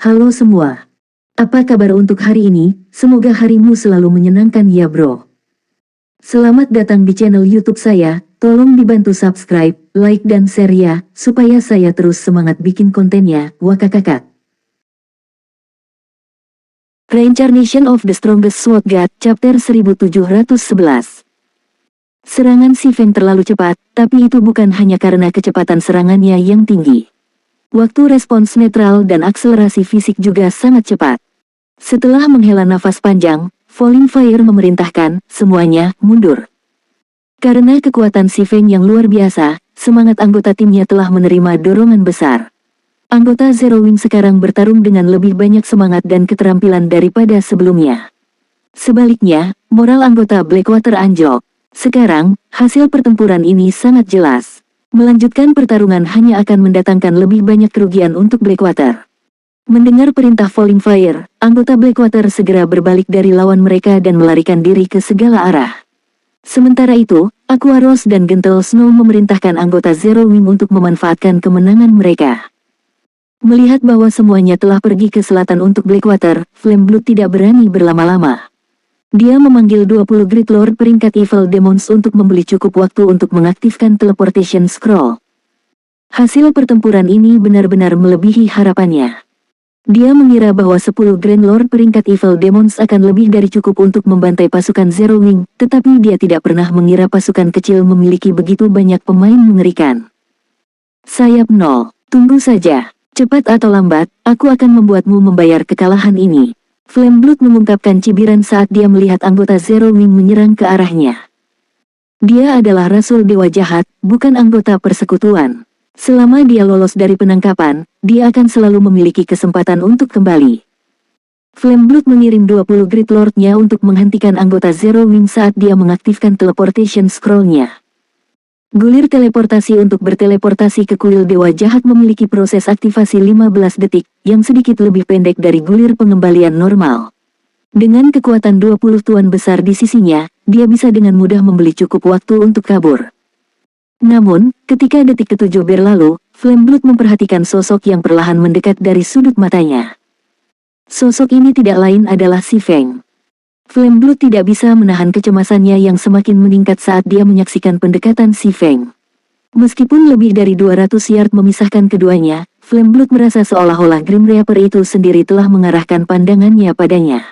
Halo semua. Apa kabar untuk hari ini? Semoga harimu selalu menyenangkan ya bro. Selamat datang di channel YouTube saya. Tolong dibantu subscribe, like dan share ya, supaya saya terus semangat bikin kontennya. Wakakakak. Reincarnation of the Strongest Sword God, Chapter 1711. Serangan Si Feng terlalu cepat, tapi itu bukan hanya karena kecepatan serangannya yang tinggi. Waktu respons netral dan akselerasi fisik juga sangat cepat. Setelah menghela nafas panjang, Falling Fire memerintahkan, semuanya, mundur. Karena kekuatan Si Feng yang luar biasa, semangat anggota timnya telah menerima dorongan besar. Anggota Zero Wing sekarang bertarung dengan lebih banyak semangat dan keterampilan daripada sebelumnya. Sebaliknya, moral anggota Blackwater anjlok. Sekarang, hasil pertempuran ini sangat jelas. Melanjutkan pertarungan hanya akan mendatangkan lebih banyak kerugian untuk Blackwater. Mendengar perintah Falling Fire, anggota Blackwater segera berbalik dari lawan mereka dan melarikan diri ke segala arah. Sementara itu, Aquaros dan Gentle Snow memerintahkan anggota Zero Wing untuk memanfaatkan kemenangan mereka. Melihat bahwa semuanya telah pergi ke selatan untuk Blackwater, Flameblood tidak berani berlama-lama. Dia memanggil 20 Great Lord peringkat Evil Demons untuk membeli cukup waktu untuk mengaktifkan Teleportation Scroll. Hasil pertempuran ini benar-benar melebihi harapannya. Dia mengira bahwa 10 Grand Lord peringkat Evil Demons akan lebih dari cukup untuk membantai pasukan Zero Wing, tetapi dia tidak pernah mengira pasukan kecil memiliki begitu banyak pemain mengerikan. Sayap 0. Tunggu saja. Cepat atau lambat, aku akan membuatmu membayar kekalahan ini. Flameblood mengungkapkan cibiran saat dia melihat anggota Zero Wing menyerang ke arahnya. Dia adalah Rasul Dewa Jahat, bukan anggota persekutuan. Selama dia lolos dari penangkapan, dia akan selalu memiliki kesempatan untuk kembali. Flameblood mengirim 20 Great Lord-nya untuk menghentikan anggota Zero Wing saat dia mengaktifkan Teleportation Scroll-nya. Gulir teleportasi untuk berteleportasi ke kuil Dewa Jahat memiliki proses aktivasi 15 detik, yang sedikit lebih pendek dari gulir pengembalian normal. Dengan kekuatan 20 tuan besar di sisinya, dia bisa dengan mudah membeli cukup waktu untuk kabur. Namun, ketika detik ke-7 berlalu, Flameblood memperhatikan sosok yang perlahan mendekat dari sudut matanya. Sosok ini tidak lain adalah Si Feng. Flameblood tidak bisa menahan kecemasannya yang semakin meningkat saat dia menyaksikan pendekatan Si Feng. Meskipun lebih dari 200 yard memisahkan keduanya, Flameblood merasa seolah-olah Grim Reaper itu sendiri telah mengarahkan pandangannya padanya.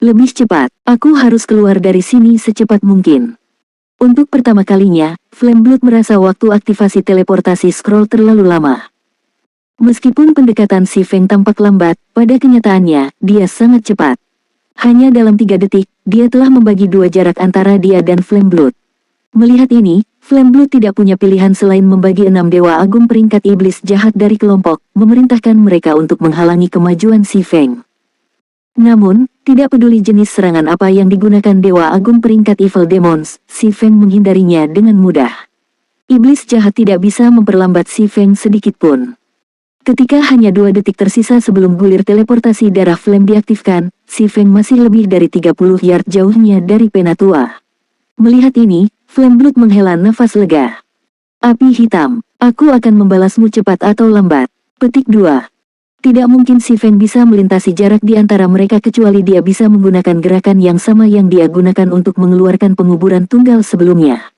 Lebih cepat, aku harus keluar dari sini secepat mungkin. Untuk pertama kalinya, Flameblood merasa waktu aktivasi teleportasi scroll terlalu lama. Meskipun pendekatan Si Feng tampak lambat, pada kenyataannya, dia sangat cepat. Hanya dalam 3 detik, dia telah membagi 2 jarak antara dia dan Flameblood. Melihat ini, Flameblood tidak punya pilihan selain membagi 6 Dewa Agung peringkat Iblis Jahat dari kelompok, memerintahkan mereka untuk menghalangi kemajuan Si Feng. Namun, tidak peduli jenis serangan apa yang digunakan Dewa Agung peringkat Evil Demons, Si Feng menghindarinya dengan mudah. Iblis Jahat tidak bisa memperlambat Si Feng sedikit pun. Ketika hanya 2 detik tersisa sebelum gulir teleportasi darah Flame diaktifkan, Si Feng masih lebih dari 30 yard jauhnya dari Penatua. Melihat ini, Flameblood menghela nafas lega. Api hitam, aku akan membalasmu cepat atau lambat. Petik 2. Tidak mungkin Si Feng bisa melintasi jarak di antara mereka kecuali dia bisa menggunakan gerakan yang sama yang dia gunakan untuk mengeluarkan penguburan tunggal sebelumnya.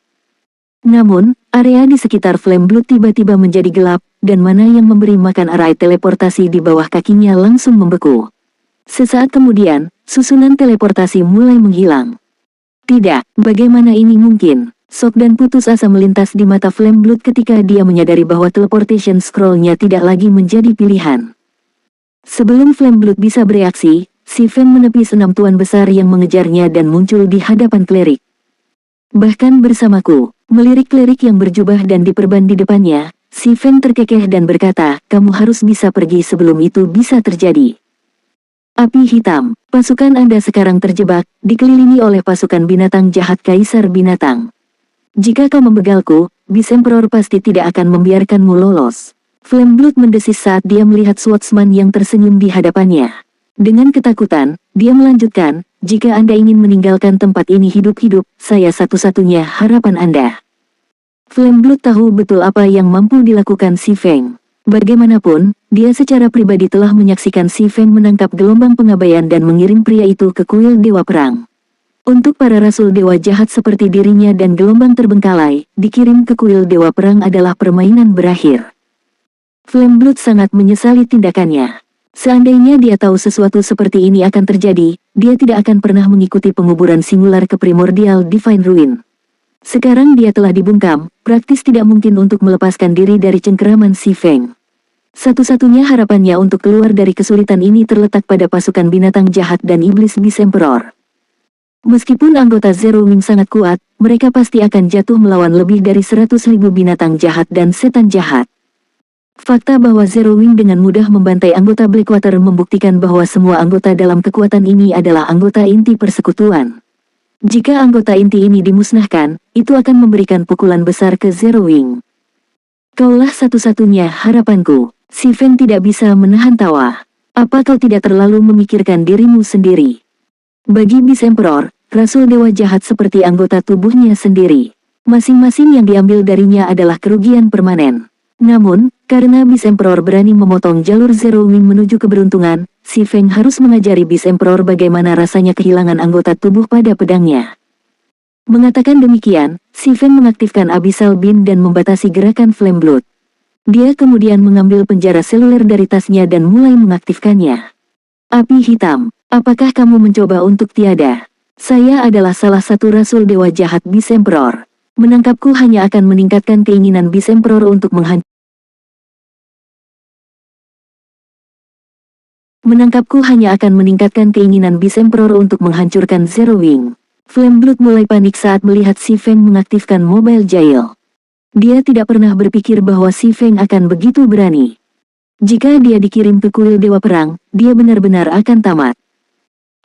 Namun, area di sekitar Flameblood tiba-tiba menjadi gelap, dan mana yang memberi makan arai teleportasi di bawah kakinya langsung membeku. Sesaat kemudian, susunan teleportasi mulai menghilang. Tidak, bagaimana ini mungkin? Shock dan putus asa melintas di mata Flameblood ketika dia menyadari bahwa teleportation scroll-nya tidak lagi menjadi pilihan. Sebelum Flameblood bisa bereaksi, Si Feng menepis 6 tuan besar yang mengejarnya dan muncul di hadapan klerik. Bahkan bersamaku, melirik klerik yang berjubah dan diperban di depannya, Si Feng terkekeh dan berkata, kamu harus bisa pergi sebelum itu bisa terjadi. Api hitam, pasukan Anda sekarang terjebak, dikelilingi oleh pasukan binatang jahat Kaisar Binatang. Jika kau membegalku, Beast Emperor pasti tidak akan membiarkanmu lolos. Flameblood mendesis saat dia melihat swordsman yang tersenyum di hadapannya. Dengan ketakutan, dia melanjutkan, jika Anda ingin meninggalkan tempat ini hidup-hidup, saya satu-satunya harapan Anda. Flameblood tahu betul apa yang mampu dilakukan Si Feng. Bagaimanapun, dia secara pribadi telah menyaksikan Si Feng menangkap gelombang pengabaian dan mengirim pria itu ke kuil Dewa Perang. Untuk para rasul dewa jahat seperti dirinya dan gelombang terbengkalai, dikirim ke kuil Dewa Perang adalah permainan berakhir. Flameblood sangat menyesali tindakannya. Seandainya dia tahu sesuatu seperti ini akan terjadi, dia tidak akan pernah mengikuti penguburan singular ke Primordial Divine Ruin. Sekarang dia telah dibungkam, praktis tidak mungkin untuk melepaskan diri dari cengkeraman Si Feng. Satu-satunya harapannya untuk keluar dari kesulitan ini terletak pada pasukan binatang jahat dan iblis Beast Emperor. Meskipun anggota Zero Wing sangat kuat, mereka pasti akan jatuh melawan lebih dari 100.000 binatang jahat dan setan jahat. Fakta bahwa Zero Wing dengan mudah membantai anggota Blackwater membuktikan bahwa semua anggota dalam kekuatan ini adalah anggota inti persekutuan. Jika anggota inti ini dimusnahkan, itu akan memberikan pukulan besar ke Zero Wing. Kaulah satu-satunya harapanku. Si Feng tidak bisa menahan tawa. Apa kau tidak terlalu memikirkan dirimu sendiri? Bagi Beast Emperor, rasul dewa jahat seperti anggota tubuhnya sendiri. Masing-masing yang diambil darinya adalah kerugian permanen. Namun, karena Beast Emperor berani memotong jalur Zero Wing menuju keberuntungan, Si Feng harus mengajari Beast Emperor bagaimana rasanya kehilangan anggota tubuh pada pedangnya. Mengatakan demikian, Si Feng mengaktifkan Abyssal Beam dan membatasi gerakan Flameblood. Dia kemudian mengambil penjara seluler dari tasnya dan mulai mengaktifkannya. Api hitam, apakah kamu mencoba untuk tiada? Saya adalah salah satu rasul dewa jahat Beast Emperor. Menangkapku hanya akan meningkatkan keinginan Beast Emperor untuk menghancurkan Zero Wing. Flameblood mulai panik saat melihat Si Feng mengaktifkan Mobile Jail. Dia tidak pernah berpikir bahwa Si Feng akan begitu berani. Jika dia dikirim ke kuil Dewa Perang, dia benar-benar akan tamat.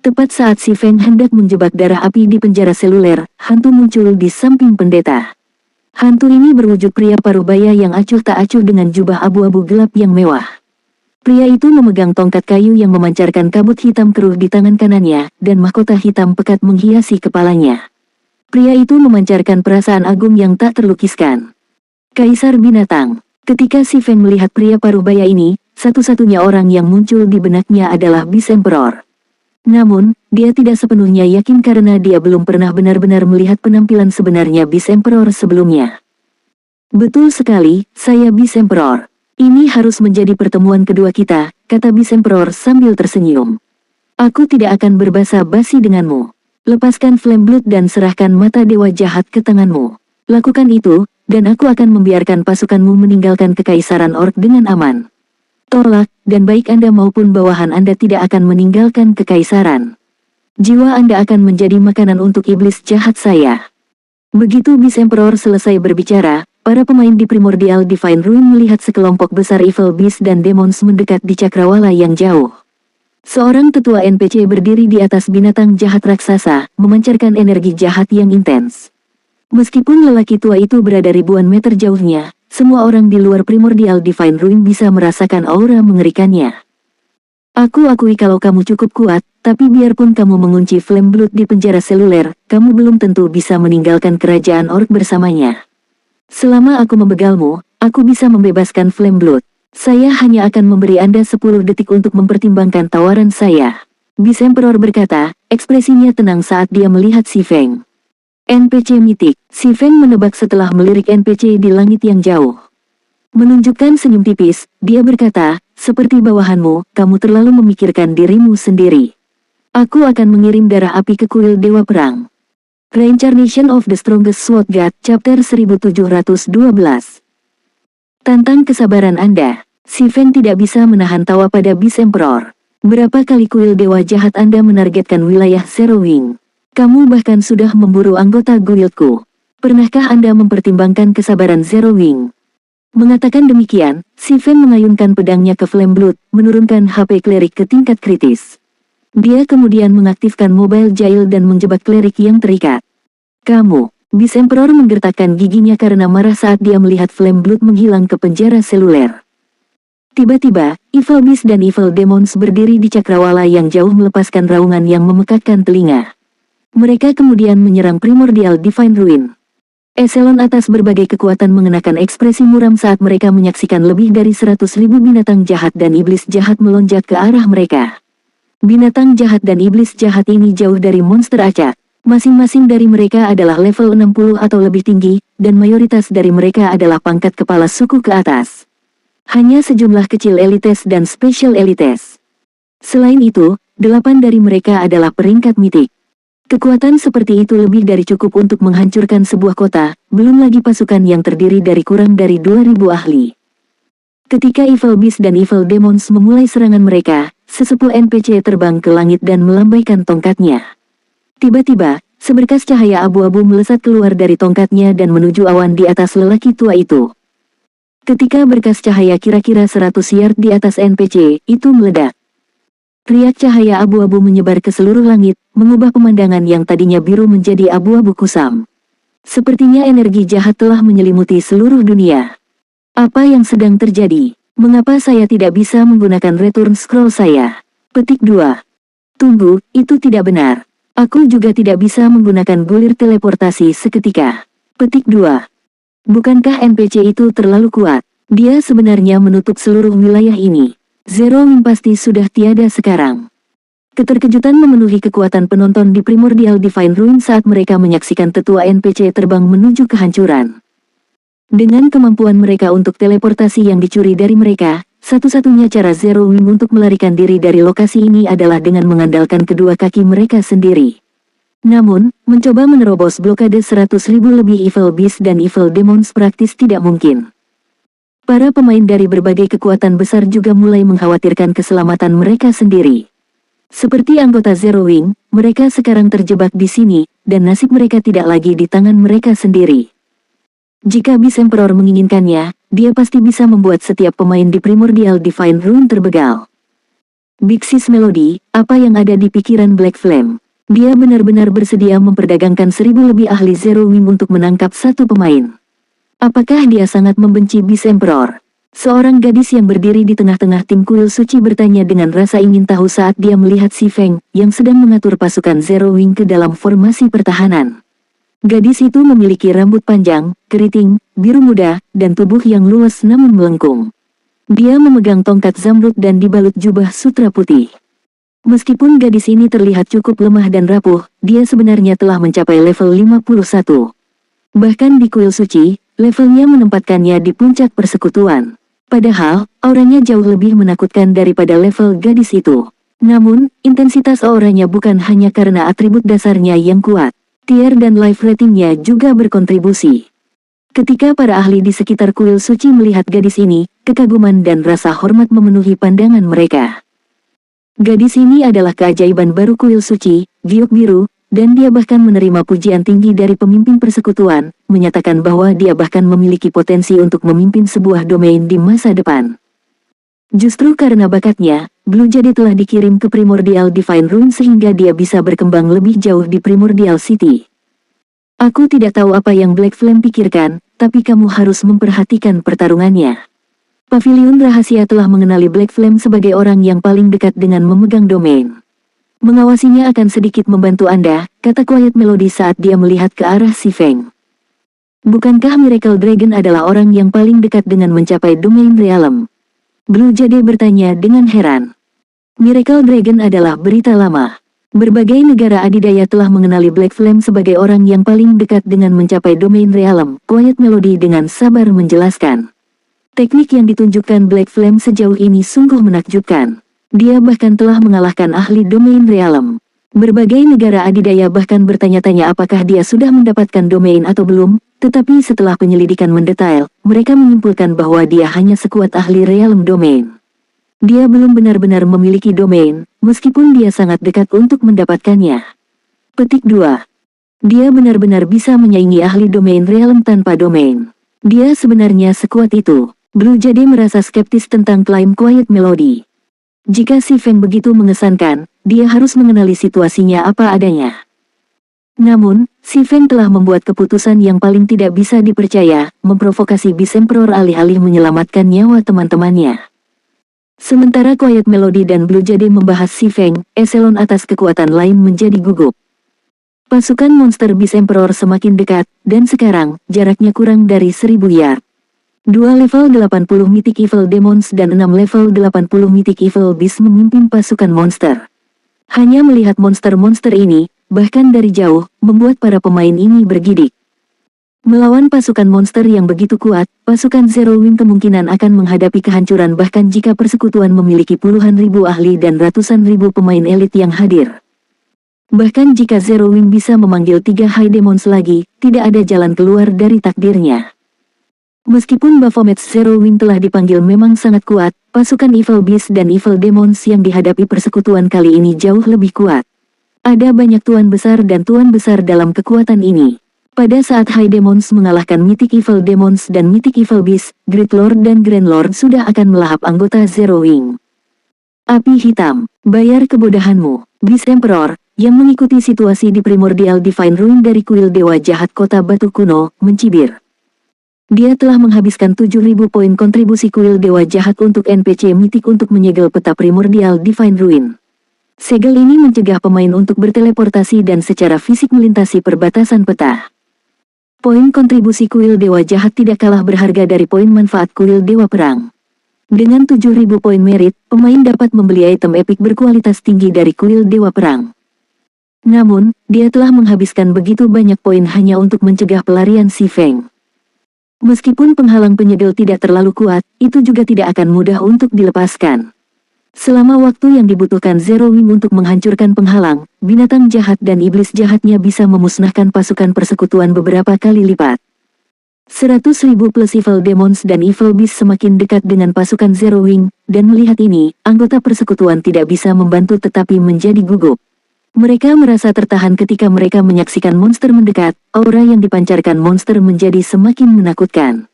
Tepat saat Si Feng hendak menjebak darah api di penjara seluler, hantu muncul di samping pendeta. Hantu ini berwujud pria parubaya yang acuh tak acuh dengan jubah abu-abu gelap yang mewah. Pria itu memegang tongkat kayu yang memancarkan kabut hitam keruh di tangan kanannya, dan mahkota hitam pekat menghiasi kepalanya. Pria itu memancarkan perasaan agung yang tak terlukiskan. Kaisar Binatang. Ketika Si Feng melihat pria parubaya ini, satu-satunya orang yang muncul di benaknya adalah Beast Emperor. Namun, dia tidak sepenuhnya yakin karena dia belum pernah benar-benar melihat penampilan sebenarnya Beast Emperor sebelumnya. Betul sekali, saya Beast Emperor. Ini harus menjadi pertemuan kedua kita, kata Beast Emperor sambil tersenyum. Aku tidak akan berbasa-basi denganmu. Lepaskan Flameblood dan serahkan mata dewa jahat ke tanganmu. Lakukan itu, dan aku akan membiarkan pasukanmu meninggalkan kekaisaran Orc dengan aman. Tolak, dan baik Anda maupun bawahan Anda tidak akan meninggalkan kekaisaran. Jiwa Anda akan menjadi makanan untuk iblis jahat saya. Begitu Beast Emperor selesai berbicara, para pemain di Primordial Divine Ruin melihat sekelompok besar Evil Beast dan Demons mendekat di cakrawala yang jauh. Seorang tetua NPC berdiri di atas binatang jahat raksasa, memancarkan energi jahat yang intens. Meskipun lelaki tua itu berada ribuan meter jauhnya, semua orang di luar Primordial Divine Ruin bisa merasakan aura mengerikannya. Aku akui kalau kamu cukup kuat, tapi biarpun kamu mengunci Flameblood di penjara seluler, kamu belum tentu bisa meninggalkan kerajaan Orc bersamanya. Selama aku membegalmu, aku bisa membebaskan Flameblood. Saya hanya akan memberi Anda 10 detik untuk mempertimbangkan tawaran saya. Beast Emperor berkata, ekspresinya tenang saat dia melihat Si Feng. NPC mitik, Si Feng menebak setelah melirik NPC di langit yang jauh. Menunjukkan senyum tipis, dia berkata, seperti bawahanmu, kamu terlalu memikirkan dirimu sendiri. Aku akan mengirim darah api ke kuil Dewa Perang. Reincarnation of the Strongest Sword God, Chapter 1712. Tantang kesabaran Anda. Si Feng tidak bisa menahan tawa pada Beast Emperor. Berapa kali kuil dewa jahat Anda menargetkan wilayah Zero Wing? Kamu bahkan sudah memburu anggota guildku. Pernahkah Anda mempertimbangkan kesabaran Zero Wing? Mengatakan demikian, Si Feng mengayunkan pedangnya ke Flameblood, menurunkan HP klerik ke tingkat kritis. Dia kemudian mengaktifkan Mobile Jail dan menjebak klerik yang terikat. Kamu, Beast Emperor menggertakkan giginya karena marah saat dia melihat Flameblood menghilang ke penjara seluler. Tiba-tiba, Evil Beast dan Evil Demons berdiri di cakrawala yang jauh melepaskan raungan yang memekakkan telinga. Mereka kemudian menyerang Primordial Divine Ruin. Eselon atas berbagai kekuatan mengenakan ekspresi muram saat mereka menyaksikan lebih dari 100.000 binatang jahat dan iblis jahat melonjak ke arah mereka. Binatang jahat dan iblis jahat ini jauh dari monster acak. Masing-masing dari mereka adalah level 60 atau lebih tinggi, dan mayoritas dari mereka adalah pangkat kepala suku ke atas. Hanya sejumlah kecil elites dan spesial elites. Selain itu, 8 dari mereka adalah peringkat mitik. Kekuatan seperti itu lebih dari cukup untuk menghancurkan sebuah kota, belum lagi pasukan yang terdiri dari kurang dari 2.000 ahli. Ketika Evil Beast dan Evil Demons memulai serangan mereka, sesepuh NPC terbang ke langit dan melambaikan tongkatnya. Tiba-tiba, seberkas cahaya abu-abu melesat keluar dari tongkatnya dan menuju awan di atas lelaki tua itu. Ketika berkas cahaya kira-kira 100 yard di atas NPC itu meledak. Riak cahaya abu-abu menyebar ke seluruh langit, mengubah pemandangan yang tadinya biru menjadi abu-abu kusam. Sepertinya energi jahat telah menyelimuti seluruh dunia. Apa yang sedang terjadi? Mengapa saya tidak bisa menggunakan return scroll saya? Petik 2. Tunggu, itu tidak benar. Aku juga tidak bisa menggunakan gulir teleportasi seketika. Petik 2. Bukankah NPC itu terlalu kuat? Dia sebenarnya menutup seluruh wilayah ini. Zero Wing pasti sudah tiada sekarang. Keterkejutan memenuhi kekuatan penonton di Primordial Divine Ruin saat mereka menyaksikan tetua NPC terbang menuju kehancuran. Dengan kemampuan mereka untuk teleportasi yang dicuri dari mereka, satu-satunya cara Zero Wing untuk melarikan diri dari lokasi ini adalah dengan mengandalkan kedua kaki mereka sendiri. Namun, mencoba menerobos blokade 100.000 lebih Evil Beast dan Evil Demons praktis tidak mungkin. Para pemain dari berbagai kekuatan besar juga mulai mengkhawatirkan keselamatan mereka sendiri. Seperti anggota Zero Wing, mereka sekarang terjebak di sini, dan nasib mereka tidak lagi di tangan mereka sendiri. Jika Beast Emperor menginginkannya, dia pasti bisa membuat setiap pemain di Primordial Divine Ruin terbegal. Big Sis Melody, apa yang ada di pikiran Black Flame? Dia benar-benar bersedia memperdagangkan 1.000 lebih ahli Zero Wing untuk menangkap satu pemain. Apakah dia sangat membenci Beast Emperor? Seorang gadis yang berdiri di tengah-tengah tim kuil suci bertanya dengan rasa ingin tahu saat dia melihat si Feng, yang sedang mengatur pasukan Zero Wing ke dalam formasi pertahanan. Gadis itu memiliki rambut panjang, keriting, biru muda, dan tubuh yang luas namun melengkung. Dia memegang tongkat zamrud dan dibalut jubah sutra putih. Meskipun gadis ini terlihat cukup lemah dan rapuh, dia sebenarnya telah mencapai level 51. Bahkan di kuil suci, levelnya menempatkannya di puncak persekutuan. Padahal, auranya jauh lebih menakutkan daripada level gadis itu. Namun, intensitas auranya bukan hanya karena atribut dasarnya yang kuat. Tier dan life ratingnya juga berkontribusi. Ketika para ahli di sekitar kuil suci melihat gadis ini, kekaguman dan rasa hormat memenuhi pandangan mereka. Gadis ini adalah keajaiban baru kuil suci, giok biru, dan dia bahkan menerima pujian tinggi dari pemimpin persekutuan, menyatakan bahwa dia bahkan memiliki potensi untuk memimpin sebuah domain di masa depan. Justru karena bakatnya, Blue Jade telah dikirim ke Primordial Divine Ruin sehingga dia bisa berkembang lebih jauh di Primordial City. Aku tidak tahu apa yang Black Flame pikirkan, tapi kamu harus memperhatikan pertarungannya. Pavilion Rahasia telah mengenali Black Flame sebagai orang yang paling dekat dengan memegang domain. Mengawasinya akan sedikit membantu Anda, kata Quiet Melody saat dia melihat ke arah si Feng. Bukankah Miracle Dragon adalah orang yang paling dekat dengan mencapai domain realm? Blue Jade bertanya dengan heran. Miracle Dragon adalah berita lama. Berbagai negara adidaya telah mengenali Black Flame sebagai orang yang paling dekat dengan mencapai domain realm, Quiet Melody dengan sabar menjelaskan. Teknik yang ditunjukkan Black Flame sejauh ini sungguh menakjubkan. Dia bahkan telah mengalahkan ahli domain realm. Berbagai negara adidaya bahkan bertanya-tanya apakah dia sudah mendapatkan domain atau belum, tetapi setelah penyelidikan mendetail, mereka menyimpulkan bahwa dia hanya sekuat ahli realm domain. Dia belum benar-benar memiliki domain, meskipun dia sangat dekat untuk mendapatkannya. Petik 2. Dia benar-benar bisa menyaingi ahli domain realm tanpa domain. Dia sebenarnya sekuat itu. Blue Jade merasa skeptis tentang klaim Quiet Melody. Jika si Feng begitu mengesankan, dia harus mengenali situasinya apa adanya. Namun, si Feng telah membuat keputusan yang paling tidak bisa dipercaya, memprovokasi Beast Emperor alih-alih menyelamatkan nyawa teman-temannya. Sementara Quiet Melody dan Blue Jade membahas si Feng, eselon atas kekuatan lain menjadi gugup. Pasukan monster Beast Emperor semakin dekat, dan sekarang, jaraknya kurang dari 1000 yard. 2 level 80 Mythic Evil Demons dan 6 level 80 Mythic Evil Beast memimpin pasukan monster. Hanya melihat monster-monster ini, bahkan dari jauh, membuat para pemain ini bergidik. Melawan pasukan monster yang begitu kuat, pasukan Zero Wing kemungkinan akan menghadapi kehancuran bahkan jika persekutuan memiliki puluhan ribu ahli dan ratusan ribu pemain elit yang hadir. Bahkan jika Zero Wing bisa memanggil 3 High Demons lagi, tidak ada jalan keluar dari takdirnya. Meskipun Baphomet's Zero Wing telah dipanggil memang sangat kuat, pasukan Evil Beast dan Evil Demons yang dihadapi persekutuan kali ini jauh lebih kuat. Ada banyak tuan besar dan tuan besar dalam kekuatan ini. Pada saat High Demons mengalahkan Mythic Evil Demons dan Mythic Evil Beast, Great Lord dan Grand Lord sudah akan melahap anggota Zero Wing. Api hitam, bayar kebodohanmu, Beast Emperor, yang mengikuti situasi di Primordial Divine Ruin dari kuil Dewa Jahat Kota Batu Kuno, mencibir. Dia telah menghabiskan 7.000 poin kontribusi kuil Dewa Jahat untuk NPC Mythic untuk menyegel peta Primordial Divine Ruin. Segel ini mencegah pemain untuk berteleportasi dan secara fisik melintasi perbatasan peta. Poin kontribusi kuil Dewa Jahat tidak kalah berharga dari poin manfaat kuil Dewa Perang. Dengan 7.000 poin merit, pemain dapat membeli item epik berkualitas tinggi dari kuil Dewa Perang. Namun, dia telah menghabiskan begitu banyak poin hanya untuk mencegah pelarian si Feng. Meskipun penghalang penyegel tidak terlalu kuat, itu juga tidak akan mudah untuk dilepaskan. Selama waktu yang dibutuhkan Zero Wing untuk menghancurkan penghalang, binatang jahat dan iblis jahatnya bisa memusnahkan pasukan persekutuan beberapa kali lipat. 100.000 plus Evil Demons dan Evil Beast semakin dekat dengan pasukan Zero Wing, dan melihat ini, anggota persekutuan tidak bisa membantu tetapi menjadi gugup. Mereka merasa tertahan ketika mereka menyaksikan monster mendekat, aura yang dipancarkan monster menjadi semakin menakutkan.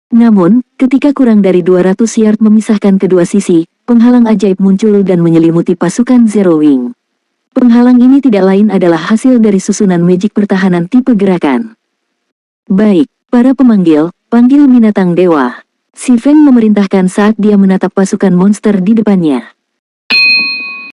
Namun, ketika kurang dari 200 yard memisahkan kedua sisi, penghalang ajaib muncul dan menyelimuti pasukan Zero Wing. Penghalang ini tidak lain adalah hasil dari susunan magic pertahanan tipe gerakan. Baik, para pemanggil, panggil binatang dewa. Si Feng memerintahkan saat dia menatap pasukan monster di depannya.